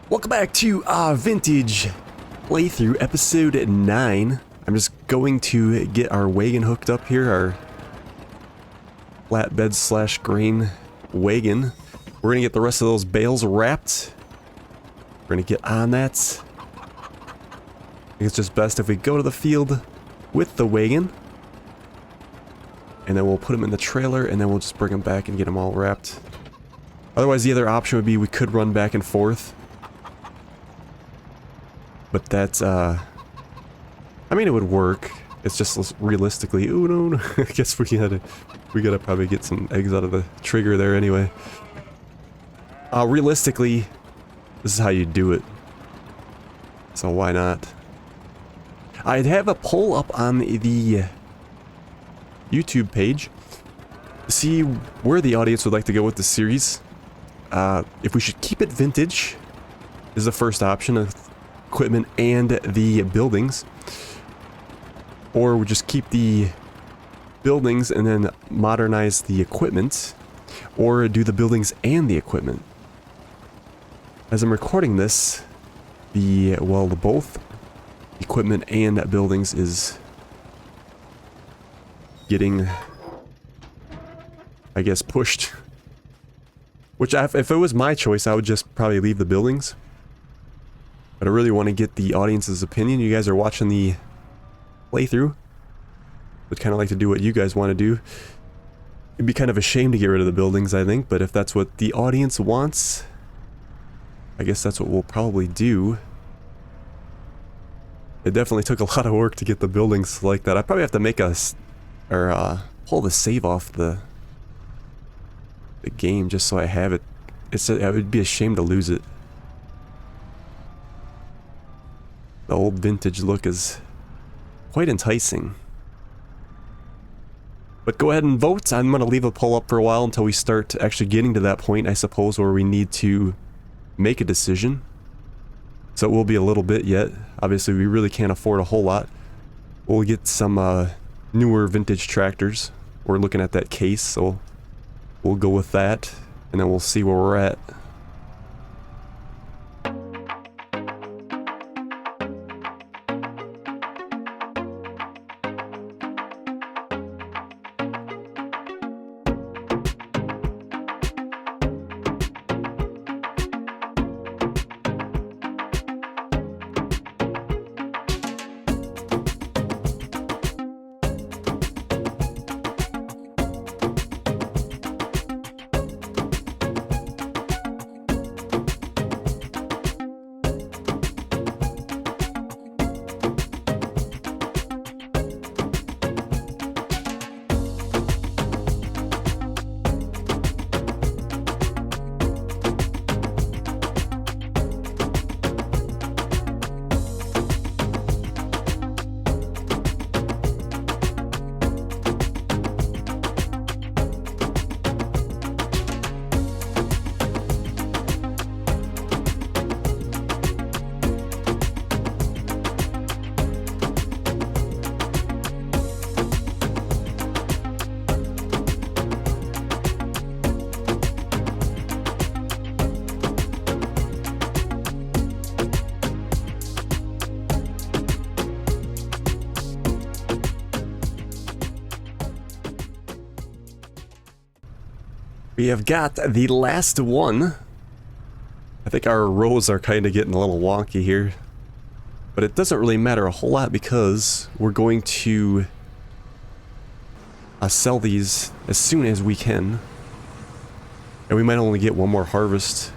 Welcome back to our vintage playthrough, episode 9. I'm just going to get our wagon hooked up here, our flatbed slash grain wagon. We're gonna get the rest of those bales wrapped. We're gonna get on that. I think it's just best if we go to the field with the wagon. And then we'll put them in the trailer, and then we'll just bring them back and get them all wrapped. Otherwise, the other option would be we could run back and forth. But that's, I mean, it would work. It's just realistically, oh no, I guess we gotta probably get some eggs out of the trigger there anyway. Realistically, this is how you do it. So why not? I'd have a poll up on the YouTube page to see where the audience would like to go with the series. If we should keep it vintage is the first option of equipment and the buildings, or we just keep the buildings and then modernize the equipment, or do the buildings and the equipment. As I'm recording this, the both equipment and buildings is getting, I guess, pushed. Which, if it was my choice, I would just probably leave the buildings. But I really want to get the audience's opinion. You guys are watching the playthrough. Would kind of like to do what you guys want to do. It'd be kind of a shame to get rid of the buildings, I think. But if that's what the audience wants, I guess that's what we'll probably do. It definitely took a lot of work to get the buildings like that. I probably have to make pull the save off the game just so I have it. It would be a shame to lose it. The old vintage look is quite enticing. But go ahead and vote. I'm going to leave a poll up for a while until we start actually getting to that point, I suppose, where we need to make a decision. So it will be a little bit yet. Obviously, we really can't afford a whole lot. We'll get some newer vintage tractors. We're looking at that case, so we'll go with that, and then we'll see where we're at. We have got the last one. I think our rows are kind of getting a little wonky here. But it doesn't really matter a whole lot because we're going to sell these as soon as we can. And we might only get one more harvest.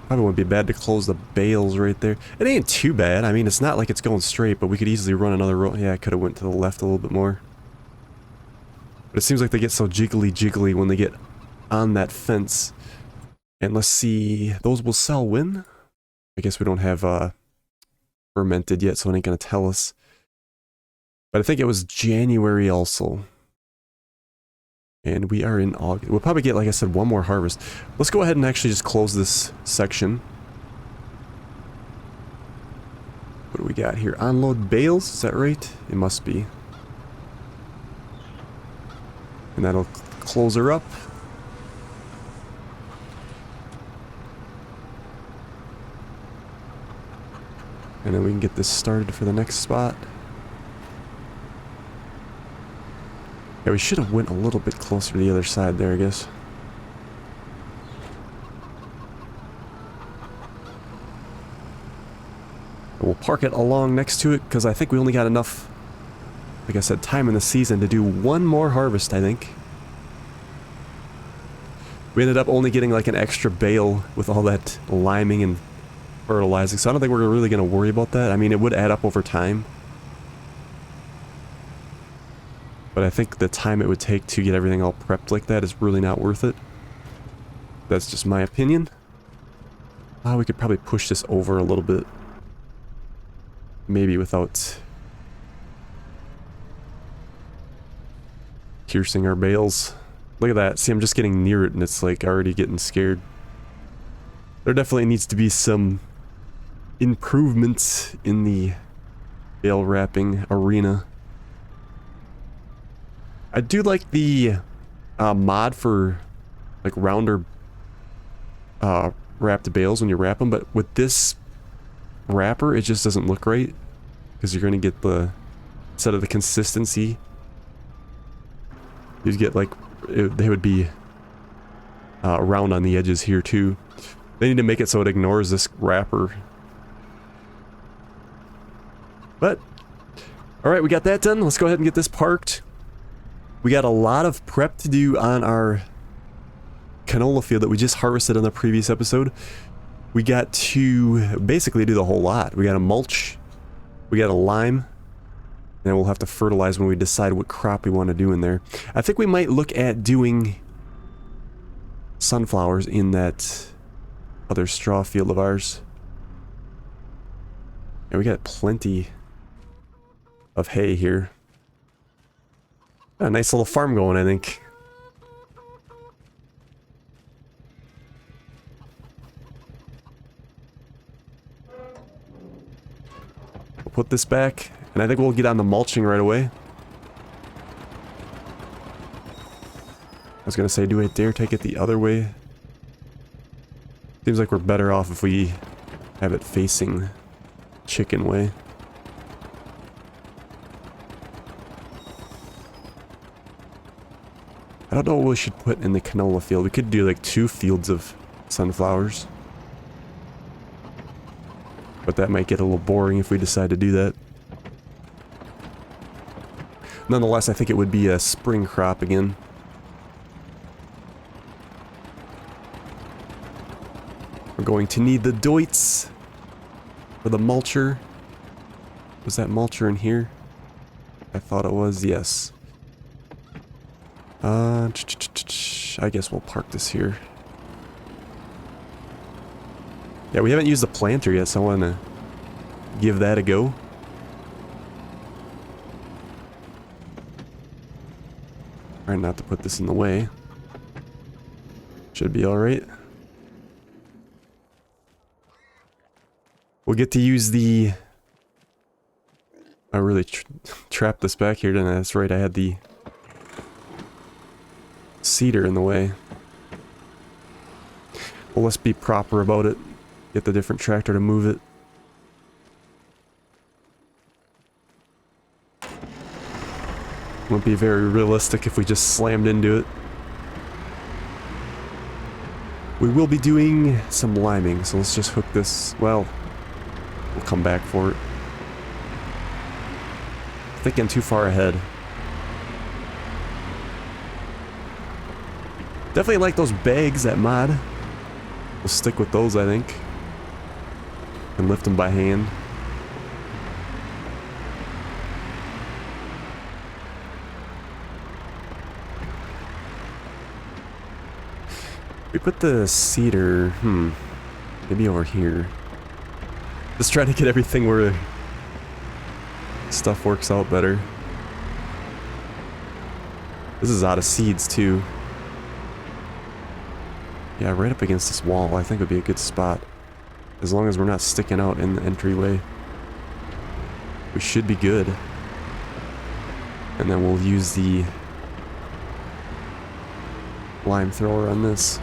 Probably wouldn't be bad to close the bales right there. It ain't too bad. I mean, it's not like it's going straight, but we could easily run another row. Yeah, I could have went to the left a little bit more. But it seems like they get so jiggly when they get on that fence. And let's see, those will sell when? I guess we don't have fermented yet, so it ain't gonna tell us. But I think it was January also. And we are in August. We'll probably get, like I said, one more harvest. Let's go ahead and actually just close this section. What do we got here? Unload bales, is that right? It must be. And that'll close her up. And then we can get this started for the next spot. Yeah, we should have went a little bit closer to the other side there, I guess. We'll park it along next to it, because I think we only got enough, like I said, time in the season to do one more harvest, I think. We ended up only getting like an extra bale with all that liming and fertilizing, so I don't think we're really going to worry about that. I mean, it would add up over time. But I think the time it would take to get everything all prepped like that is really not worth it. That's just my opinion. We could probably push this over a little bit. Maybe without piercing our bales. Look at that. See, I'm just getting near it and it's like already getting scared. There definitely needs to be some improvements in the bale wrapping arena. I do like the mod for like rounder wrapped bales when you wrap them, but with this wrapper it just doesn't look right because you're going to get the, instead of the consistency, you'd get like, they would be round on the edges here too. They need to make it so it ignores this wrapper. But alright, we got that done. Let's go ahead and get this parked. We got a lot of prep to do on our canola field that we just harvested on the previous episode. We got to basically do the whole lot. We got to mulch, we got to lime, and then we'll have to fertilize when we decide what crop we want to do in there. I think we might look at doing sunflowers in that other straw field of ours. And we got plenty of hay here. Got a nice little farm going, I think. We'll put this back, and I think we'll get on the mulching right away. I was gonna say, do I dare take it the other way? Seems like we're better off if we have it facing chicken way. I don't know what we should put in the canola field. We could do like 2 fields of sunflowers. But that might get a little boring if we decide to do that. Nonetheless, I think it would be a spring crop again. We're going to need the doits for the mulcher. Was that mulcher in here? I thought it was, yes. I guess we'll park this here. Yeah, we haven't used the planter yet, so I want to give that a go. Try not to put this in the way. Should be alright. We'll get to use the... I really trapped this back here, didn't I? That's right, I had the cedar in the way. Well, let's be proper about it. Get the different tractor to move it. Won't be very realistic if we just slammed into it. We will be doing some liming, so let's just hook this. Well, we'll come back for it. Thinking too far ahead. Definitely like those bags, that mod. We'll stick with those, I think. And lift them by hand. We put the cedar, maybe over here. Just trying to get everything where stuff works out better. This is out of seeds too. Yeah, right up against this wall I think would be a good spot. As long as we're not sticking out in the entryway. We should be good. And then we'll use the lime thrower on this.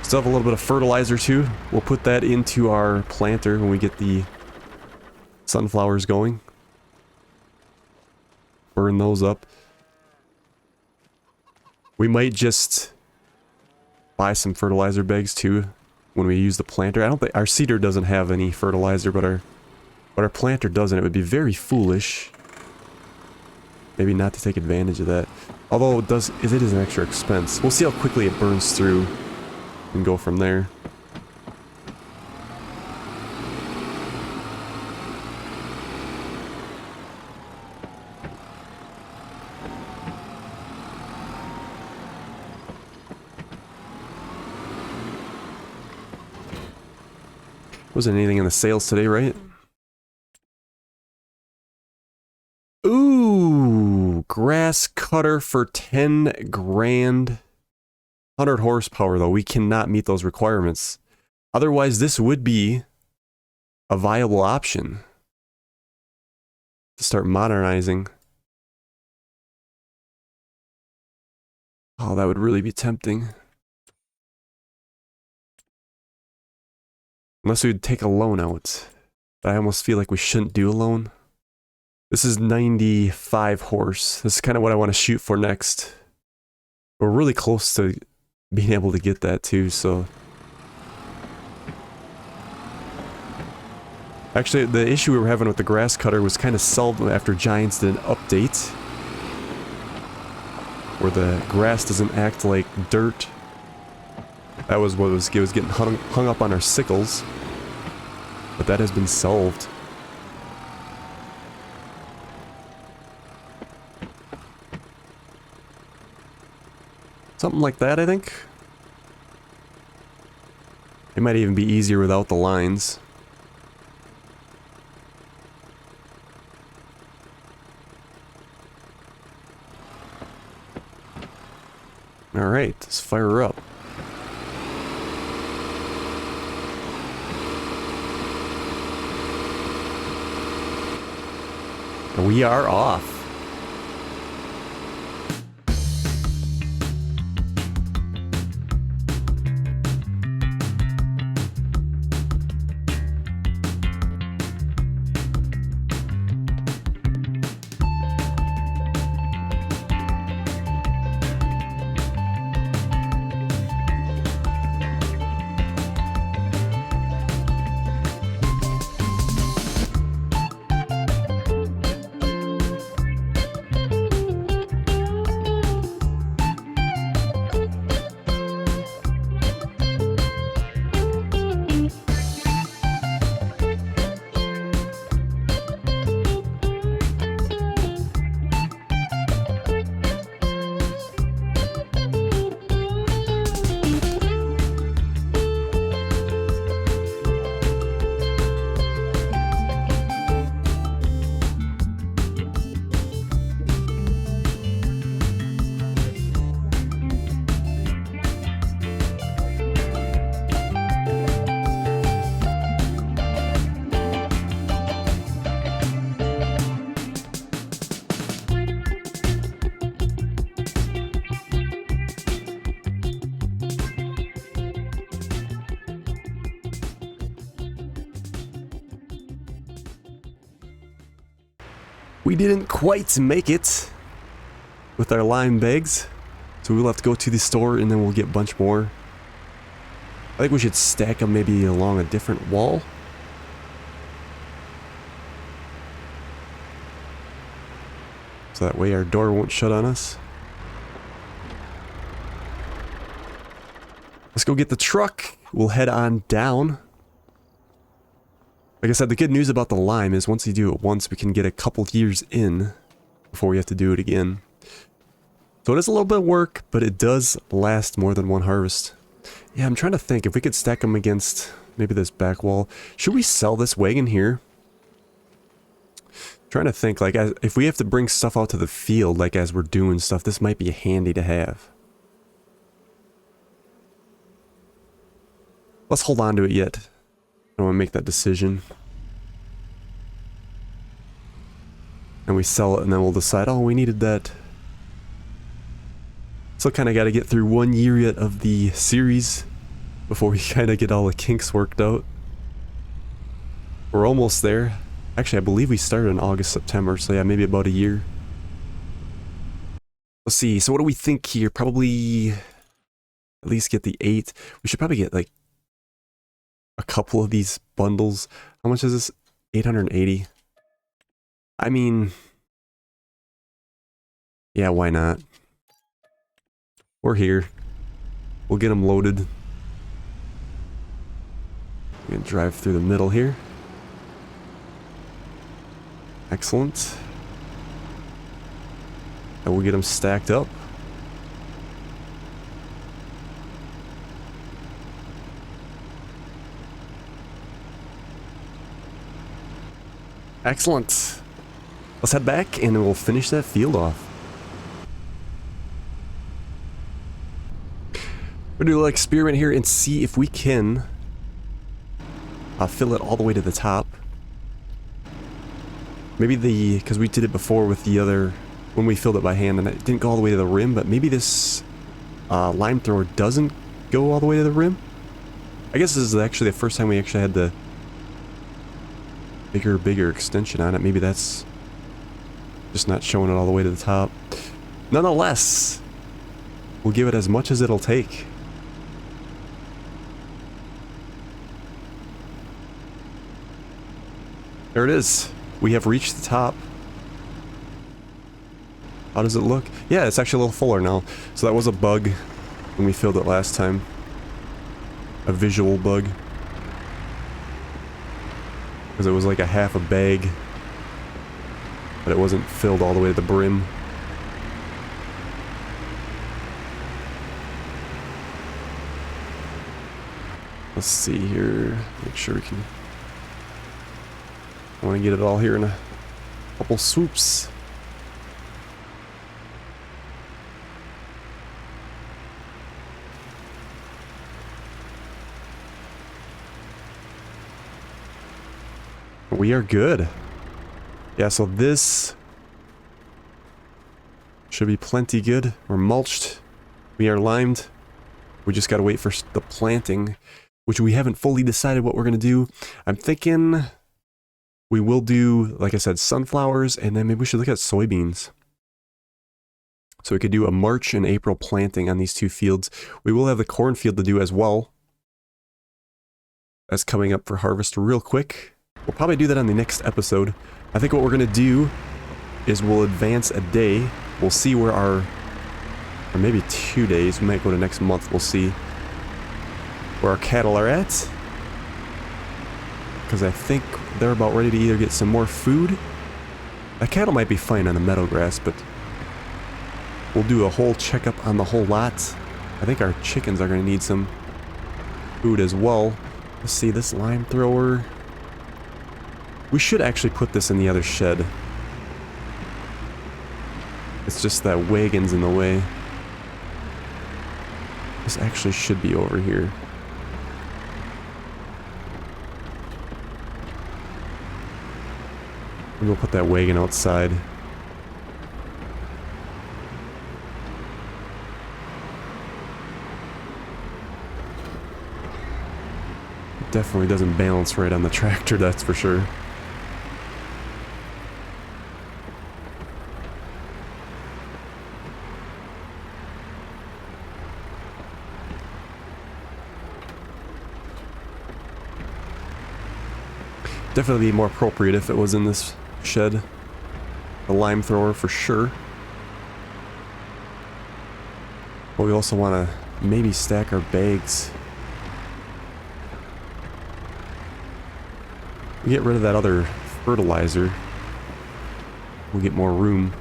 Still have a little bit of fertilizer too. We'll put that into our planter when we get the sunflowers going. Burn those up. We might just buy some fertilizer bags too when we use the planter. I don't think our seeder doesn't have any fertilizer, but our planter doesn't. It would be very foolish maybe not to take advantage of that. Although it is an extra expense. We'll see how quickly it burns through and go from there. Wasn't anything in the sales today, right? Ooh, grass cutter for 10 grand. 100 horsepower though. We cannot meet those requirements. Otherwise, this would be a viable option to start modernizing. Oh, that would really be tempting. Unless we would take a loan out. But I almost feel like we shouldn't do a loan. This is 95 horse. This is kind of what I want to shoot for next. We're really close to being able to get that too, so. Actually, the issue we were having with the grass cutter was kind of solved after Giants did an update. Where the grass doesn't act like dirt. That was what it was getting hung up on our sickles. But that has been solved. Something like that, I think. It might even be easier without the lines. Alright, let's fire her up. We are off. We didn't quite make it with our lime bags, so we'll have to go to the store and then we'll get a bunch more. I think we should stack them maybe along a different wall. So that way our door won't shut on us. Let's go get the truck. We'll head on down. Like I said, the good news about the lime is once you do it once, we can get a couple years in before we have to do it again. So it is a little bit of work, but it does last more than one harvest. Yeah, I'm trying to think if we could stack them against maybe this back wall. Should we sell this wagon here? Trying to think, like, if we have to bring stuff out to the field, like as we're doing stuff, this might be handy to have. Let's hold on to it yet. I don't want to make that decision. And we sell it and then we'll decide, oh, we needed that. Still kind of got to get through 1 year yet of the series. before we kind of get all the kinks worked out. We're almost there. Actually, I believe we started in August, September, so yeah, maybe about a year. Let's see, so what do we think here? Probably at least get the 8. We should probably get like a couple of these bundles. How much is this? 880. I mean, yeah, why not? We're here. We'll get them loaded. We're gonna drive through the middle here. Excellent. And we'll get them stacked up. Excellent. Let's head back and we'll finish that field off. We're gonna do a little experiment here and see if we can fill it all the way to the top. Maybe because we did it before with the other, when we filled it by hand and it didn't go all the way to the rim, but maybe this lime thrower doesn't go all the way to the rim. I guess this is actually the first time we actually had the bigger extension on it. Maybe that's just not showing it all the way to the top. Nonetheless, we'll give it as much as it'll take. There it is. We have reached the top. How does it look? Yeah, it's actually a little fuller now. So that was a bug when we filled it last time. A visual bug. Because it was like a half a bag. But it wasn't filled all the way to the brim. Let's see here. Make sure we can... I want to get it all here in a couple swoops. We are good. Yeah, so this should be plenty good. We're mulched. We are limed. We just got to wait for the planting, which we haven't fully decided what we're going to do. I'm thinking we will do, like I said, sunflowers, and then maybe we should look at soybeans. So we could do a March and April planting on these two fields. We will have the cornfield to do as well. That's coming up for harvest real quick. We'll probably do that on the next episode. I think what we're going to do is we'll advance a day. We'll see where our, or maybe 2 days, we might go to next month, we'll see where our cattle are at. Because I think they're about ready to either get some more food. The cattle might be fine on the meadow grass, but we'll do a whole checkup on the whole lot. I think our chickens are going to need some food as well. Let's see, this lime thrower. We should actually put this in the other shed. It's just that wagon's in the way. This actually should be over here. We'll put that wagon outside. It definitely doesn't balance right on the tractor, that's for sure. Definitely be more appropriate if it was in this shed. The lime thrower for sure. But we also want to maybe stack our bags. We get rid of that other fertilizer. We'll get more room.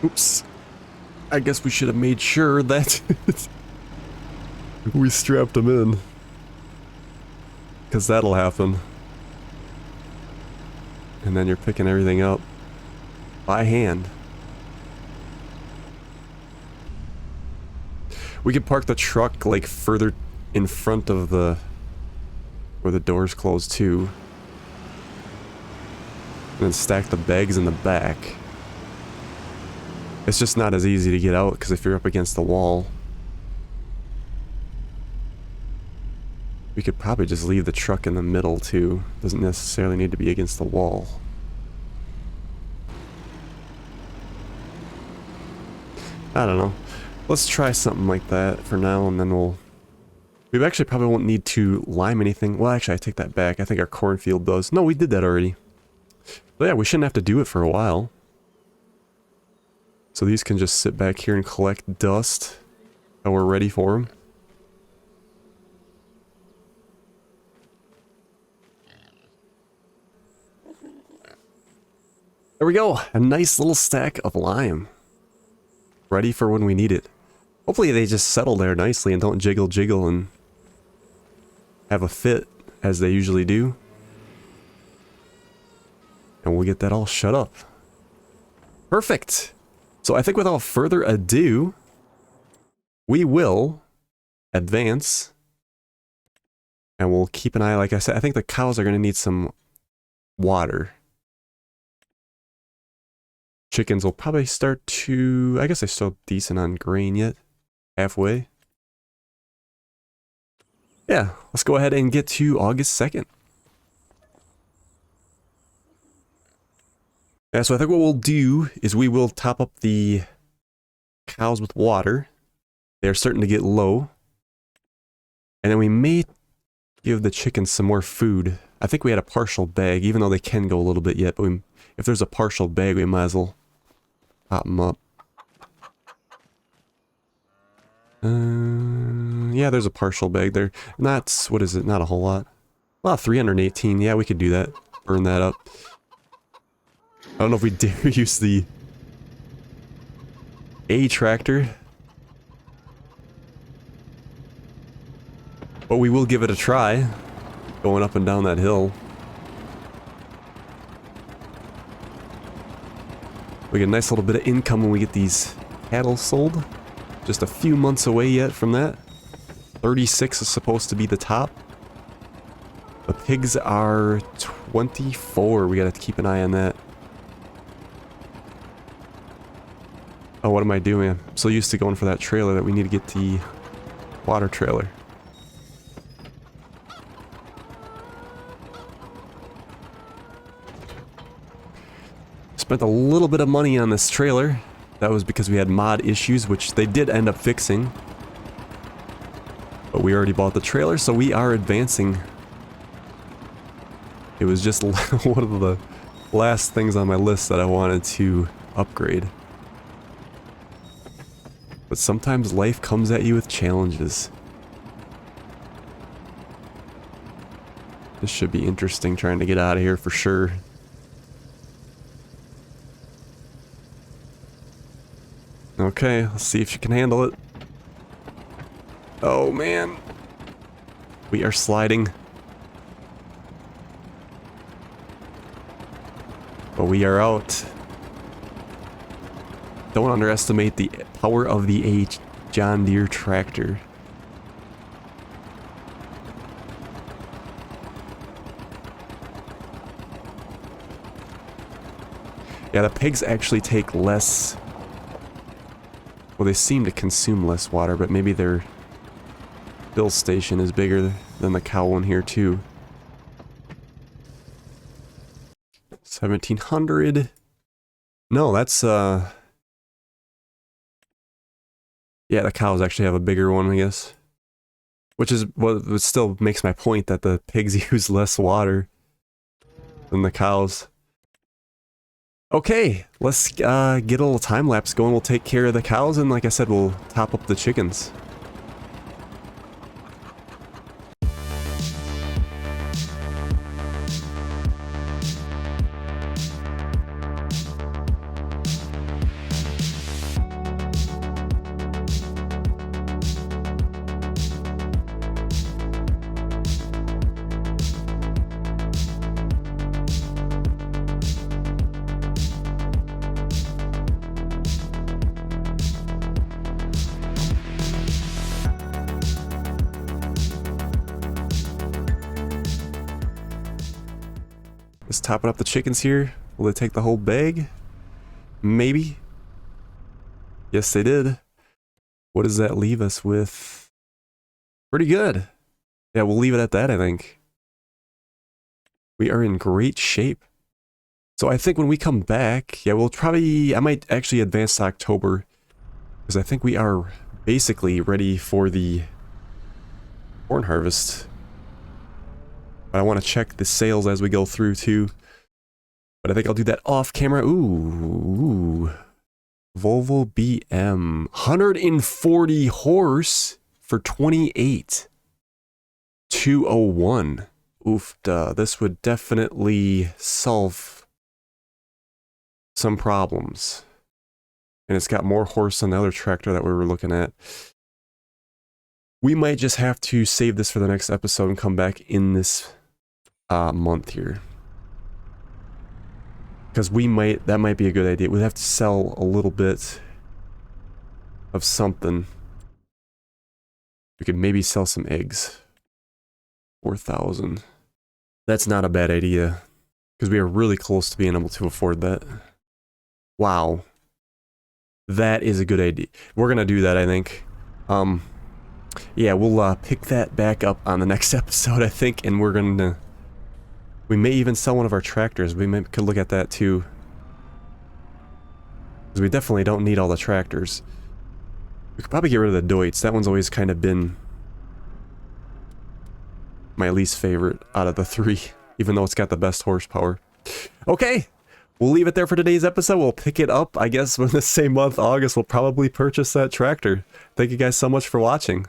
Oops. I guess we should have made sure that we strapped them in. Because that'll happen. And then you're picking everything up by hand. We could park the truck like further in front of the where the doors close too. And then stack the bags in the back. It's just not as easy to get out because if you're up against the wall. We could probably just leave the truck in the middle too. Doesn't necessarily need to be against the wall. I don't know. Let's try something like that for now and then we'll... We actually probably won't need to lime anything. Well, actually I take that back. I think our cornfield does. No, we did that already. But yeah, we shouldn't have to do it for a while. So these can just sit back here and collect dust and we're ready for them. There we go, a nice little stack of lime. Ready for when we need it. Hopefully they just settle there nicely and don't jiggle and have a fit as they usually do. And we'll get that all shut up. Perfect! So I think without further ado, we will advance. And we'll keep an eye, like I said, I think the cows are going to need some water. Chickens will probably start to... I guess they're still decent on grain yet. Halfway. Yeah, let's go ahead and get to August 2nd. Yeah, so I think what we'll do is we will top up the cows with water. They're starting to get low. And then we may give the chickens some more food. I think we had a partial bag, even though they can go a little bit yet. But if there's a partial bag, we might as well pop them up. Yeah, there's a partial bag there. Not, what is it? Not a whole lot. Well, 318. Yeah, we could do that. Burn that up. I don't know if we dare use the A tractor. But we will give it a try. Going up and down that hill. We get a nice little bit of income when we get these cattle sold. Just a few months away yet from that. 36 is supposed to be the top. The pigs are 24. We gotta keep an eye on that. Oh, what am I doing? I'm so used to going for that trailer that we need to get the water trailer. Spent a little bit of money on this trailer. That was because we had mod issues, which they did end up fixing. But we already bought the trailer, so we are advancing. It was just one of the last things on my list that I wanted to upgrade. But sometimes life comes at you with challenges. This should be interesting trying to get out of here for sure. Okay, let's see if she can handle it. Oh man. We are sliding. But we are out. Don't underestimate the power of the John Deere tractor. Yeah, the pigs actually take less... Well, they seem to consume less water, but maybe their fill station is bigger than the cow one here too. 1700. No, that's yeah, the cows actually have a bigger one, I guess. Which is what still makes my point that the pigs use less water than the cows. Okay, let's get a little time lapse going. We'll take care of the cows, and like I said, we'll top up the chickens. Just topping up the chickens here. Will they take the whole bag? Maybe. Yes, they did. What does that leave us with? Pretty good. Yeah, we'll leave it at that, I think. We are in great shape. So I think when we come back, yeah, we'll probably, I might actually advance to October, because I think we are basically ready for the corn harvest. But I want to check the sales as we go through too. But I think I'll do that off camera. Ooh. Volvo BM. 140 horse for 28. 201. Oof, duh. This would definitely solve some problems. And it's got more horse than the other tractor that we were looking at. We might just have to save this for the next episode and come back in this month here. Because that might be a good idea. We'd have to sell a little bit of something. We could maybe sell some eggs. 4,000. That's not a bad idea. Because we are really close to being able to afford that. Wow. That is a good idea. We're going to do that, I think. Yeah, we'll pick that back up on the next episode, I think. And we're going to... We may even sell one of our tractors. We could look at that too. Because we definitely don't need all the tractors. We could probably get rid of the Deutz. That one's always kind of been my least favorite out of the three. Even though it's got the best horsepower. Okay! We'll leave it there for today's episode. We'll pick it up, I guess, in the same month, August. We'll probably purchase that tractor. Thank you guys so much for watching.